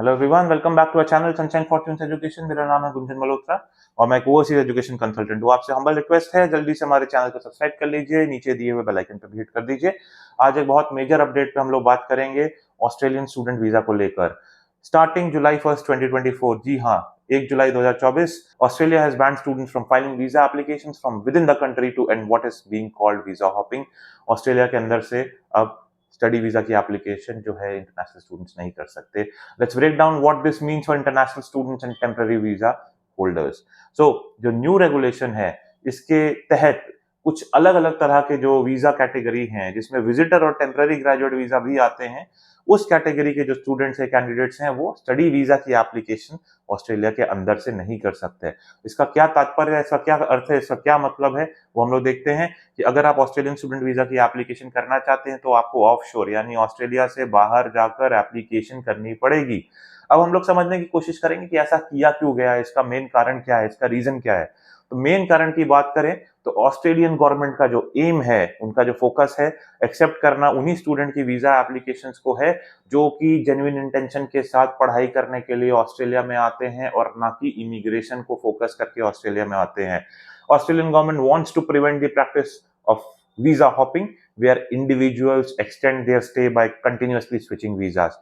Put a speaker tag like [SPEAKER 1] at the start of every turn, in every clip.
[SPEAKER 1] Hello everyone, welcome back to our channel Sunshine Fortunes Education. मेरा नाम है गुंजन मल्होत्रा और मैं एक ओवरसीज एजुकेशन कंसल्टेंट हूँ। आपसे हम्बल रिक्वेस्ट है, जल्दी से हमारे चैनल को सब्सक्राइब कर लीजिए, नीचे दिए हुए बेल आइकन पर भी हिट कर दीजिए। आज एक बहुत मेजर अपडेट पे हम लोग बात करेंगे ऑस्ट्रेलियन स्टूडेंट वीजा को लेकर। स्टार्टिंग जुलाई 1 2024, जी हाँ, 1 जुलाई 2024, Australia has banned students from filing visa applications from within the country to end what is being called visa hopping. Australia के अंदर से अब स्टडी वीजा की एप्लीकेशन जो है इंटरनेशनल स्टूडेंट्स नहीं कर सकते। Let's break down what this means for international students and temporary visa holders. So जो न्यू रेगुलेशन है, इसके तहत कुछ अलग अलग तरह के जो वीजा कैटेगरी हैं, जिसमें विजिटर और टेम्पररी ग्रेजुएट वीजा भी आते हैं, उस कैटेगरी के जो स्टूडेंट्स है, कैंडिडेट्स हैं, वो स्टडी वीजा की एप्लीकेशन ऑस्ट्रेलिया के अंदर से नहीं कर सकते। इसका क्या तात्पर्य है, इसका क्या अर्थ है, इसका क्या मतलब है, वो हम लोग देखते हैं कि अगर आप ऑस्ट्रेलियन स्टूडेंट वीजा की एप्लीकेशन करना चाहते हैं तो आपको ऑफशोर यानी ऑस्ट्रेलिया से बाहर जाकर एप्लीकेशन करनी पड़ेगी। अब हम लोग समझने की कोशिश करेंगे कि ऐसा किया क्यों गया है, इसका मेन कारण क्या है, इसका रीजन क्या है। तो मेन कारण की बात करें तो ऑस्ट्रेलियन गवर्नमेंट का जो एम है, उनका जो फोकस है, एक्सेप्ट करना उन्हीं स्टूडेंट की वीजा एप्लीकेशंस को है जो कि जेन्युइन इंटेंशन के साथ पढ़ाई करने के लिए ऑस्ट्रेलिया में आते हैं और ना कि इमिग्रेशन को फोकस करके ऑस्ट्रेलिया में आते हैं। Australian government wants to prevent the practice of visa hopping, where individuals extend their stay by continuously switching visas.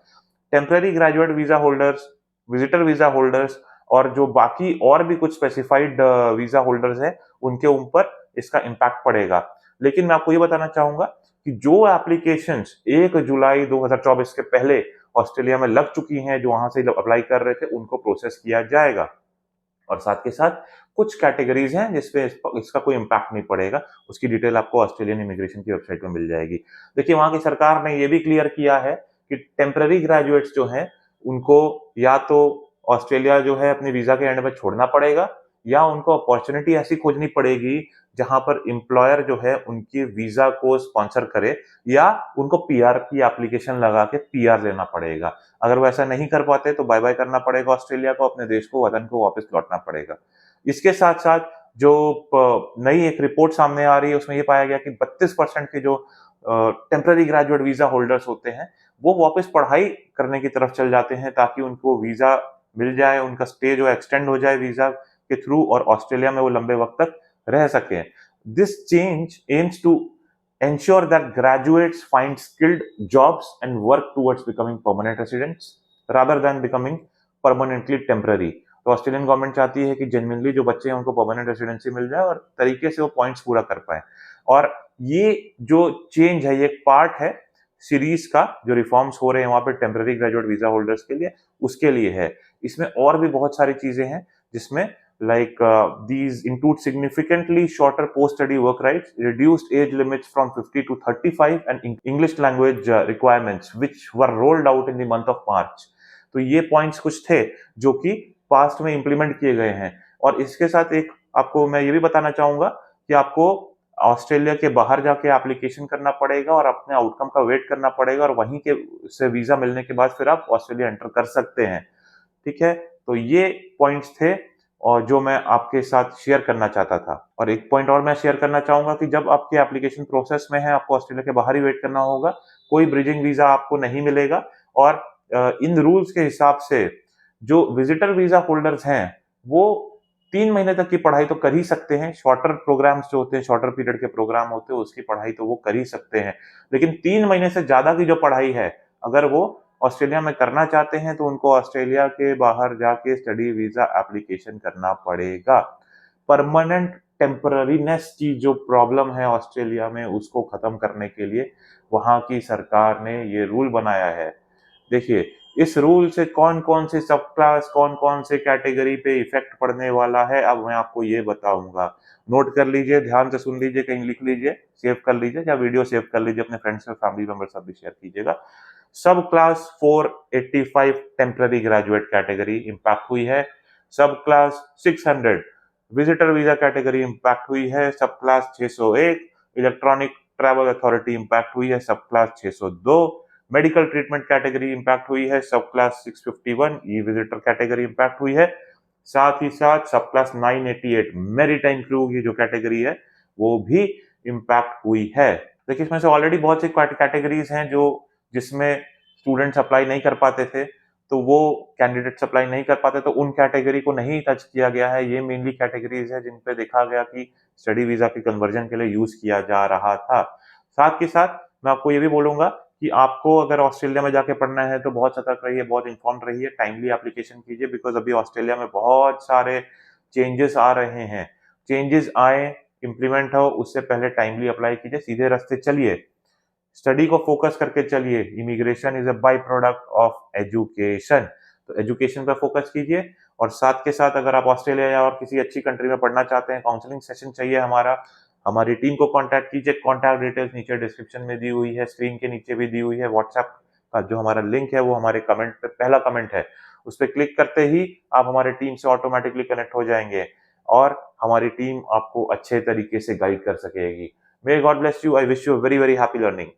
[SPEAKER 1] Temporary graduate visa holders, visitor visa holders और जो बाकी और भी कुछ स्पेसिफाइड वीजा होल्डर्स है, उनके ऊपर इसका इम्पैक्ट पड़ेगा। लेकिन मैं आपको ये बताना चाहूंगा कि जो एप्लीकेशंस 1 जुलाई 2024 के पहले ऑस्ट्रेलिया में लग चुकी हैं, जो वहां से अप्लाई कर रहे थे, उनको प्रोसेस किया जाएगा। और साथ के साथ कुछ कैटेगरीज हैं जिसपे इसका कोई इम्पैक्ट नहीं पड़ेगा। उसकी डिटेल आपको ऑस्ट्रेलियन इमिग्रेशन की वेबसाइट में मिल जाएगी। देखिए, वहां की सरकार ने ये भी क्लियर किया है कि टेम्पररी ग्रेजुएट्स जो हैं, उनको या तो ऑस्ट्रेलिया जो है अपनी वीजा के एंड में छोड़ना पड़ेगा, या उनको अपॉर्चुनिटी ऐसी खोजनी पड़ेगी जहां पर एम्प्लॉयर जो है उनकी वीजा को स्पॉन्सर करे, या उनको पीआर की एप्लीकेशन लगा के पीआर लेना पड़ेगा। अगर वो ऐसा नहीं कर पाते तो बाय बाय करना पड़ेगा ऑस्ट्रेलिया को, अपने देश को, वतन को वापस लौटना पड़ेगा। इसके साथ साथ जो नई एक रिपोर्ट सामने आ रही है, उसमें ये पाया गया कि 32% के जो टेम्पररी ग्रेजुएट वीजा होल्डर्स होते हैं, वो वापस पढ़ाई करने की तरफ चल जाते हैं ताकि उनको वीजा मिल जाए, उनका स्टे जो एक्सटेंड हो जाए वीजा के थ्रू, और ऑस्ट्रेलिया में वो लंबे वक्त तक रह सके। This change aims to ensure that graduates find skilled jobs and work towards becoming permanent residents rather than becoming permanently temporary। तो ऑस्ट्रेलियन गवर्नमेंट चाहती है कि जेन्युइनली जो बच्चे हैं उनको परमानेंट रेसिडेंसी मिल जाए और तरीके से वो पॉइंट्स पूरा कर पाए। और ये जो चेंज है, ये एक पार्ट है सीरीज का, जो रिफॉर्म्स हो रहे हैं वहां पे टेम्पररी ग्रेजुएट वीजा होल्डर्स के लिए, उसके लिए है। इसमें और भी बहुत सारी चीजें हैं जिसमें these include significantly shorter post-study work rights, reduced age limits from 50 to 35, and English language requirements, which were rolled out in the month of March। तो ये पॉइंट्स कुछ थे जो कि पास्ट में इंप्लीमेंट किए गए हैं। और इसके साथ एक आपको मैं ये भी बताना चाहूंगा कि आपको ऑस्ट्रेलिया के बाहर जाके एप्लीकेशन करना पड़ेगा और अपने आउटकम का वेट करना पड़ेगा, और वहीं के से वीजा मिलने के बाद फिर आप ऑस्ट्रेलिया एंटर कर सकते हैं। ठीक है, तो ये पॉइंट्स थे और जो मैं आपके साथ शेयर करना चाहता था। और एक पॉइंट और मैं शेयर करना चाहूंगा कि जब आपके एप्लीकेशन प्रोसेस में है, आपको ऑस्ट्रेलिया के बाहर ही वेट करना होगा, कोई ब्रिजिंग वीजा आपको नहीं मिलेगा। और इन रूल्स के हिसाब से जो विजिटर वीजा होल्डर्स हैं, वो 3 महीने तक की पढ़ाई तो कर ही सकते हैं। शॉर्टर प्रोग्राम्स जो होते हैं, शॉर्टर पीरियड के प्रोग्राम होते हैं, उसकी पढ़ाई तो वो कर ही सकते हैं। लेकिन 3 महीने से ज्यादा की जो पढ़ाई है, अगर वो ऑस्ट्रेलिया में करना चाहते हैं तो उनको ऑस्ट्रेलिया के बाहर जाके स्टडी वीजा एप्लीकेशन करना पड़ेगा। परमानेंट टेम्पररीनेस की जो प्रॉब्लम है ऑस्ट्रेलिया में, उसको खत्म करने के लिए वहां की सरकार ने ये रूल बनाया है। देखिए, इस रूल से कौन कौन से सब क्लास, कौन कौन से कैटेगरी पे इफेक्ट पड़ने वाला है, अब मैं आपको ये बताऊंगा। नोट कर लीजिए, ध्यान से सुन लीजिए, कहीं लिख लीजिए, सेव कर लीजिए, या वीडियो सेव कर लीजिए, अपने फ्रेंड्स और फैमिली मेंबर सब भी शेयर कीजिएगा। सब class 485 temporary graduate category impact हुई है। सब class 600 visitor visa category impact हुई है। सब class 601 electronic travel authority impact हुई है। सब class 602 medical treatment category impact हुई है। सब क्लास 651 ई विजिटर कैटेगरी इंपैक्ट हुई है। साथ ही साथ सब क्लास 988 मेरीटाइम क्रू की जो कैटेगरी है, वो भी इंपैक्ट हुई है। देखिए, इसमें से ऑलरेडी बहुत सी कैटेगरीज हैं जो जिसमें स्टूडेंट्स अप्लाई नहीं कर पाते थे, तो वो कैंडिडेट सप्लाई नहीं कर पाते, तो उन कैटेगरी को नहीं टच किया गया है। ये मेनली कैटेगरीज है जिन पे देखा गया कि स्टडी वीजा के कन्वर्जन के लिए यूज किया जा रहा था। साथ के साथ मैं आपको ये भी बोलूंगा कि आपको अगर ऑस्ट्रेलिया में जाके पढ़ना है तो बहुत सतर्क रहिए, बहुत इन्फॉर्म्ड रहिए, टाइमली एप्लीकेशन कीजिए, बिकॉज अभी ऑस्ट्रेलिया में बहुत सारे चेंजेस आ रहे हैं। चेंजेस आए, इम्प्लीमेंट हो, उससे पहले टाइमली अप्लाई कीजिए, सीधे रास्ते चलिए, स्टडी को फोकस करके चलिए। Immigration is a by product of education, तो एजुकेशन पर फोकस कीजिए। और साथ के साथ अगर आप ऑस्ट्रेलिया या और किसी अच्छी कंट्री में पढ़ना चाहते हैं, काउंसलिंग सेशन चाहिए हमारा, हमारी टीम को कांटेक्ट कीजिए। कांटेक्ट डिटेल्स नीचे डिस्क्रिप्शन में दी हुई है, स्क्रीन के नीचे भी दी हुई है। व्हाट्सएप का जो हमारा लिंक है वो हमारे कमेंट पे पहला कमेंट है, उस पर क्लिक करते ही आप हमारे टीम से ऑटोमेटिकली कनेक्ट हो जाएंगे और हमारी टीम आपको अच्छे तरीके से गाइड कर सकेगी। May God bless you, I wish you very very happy learning.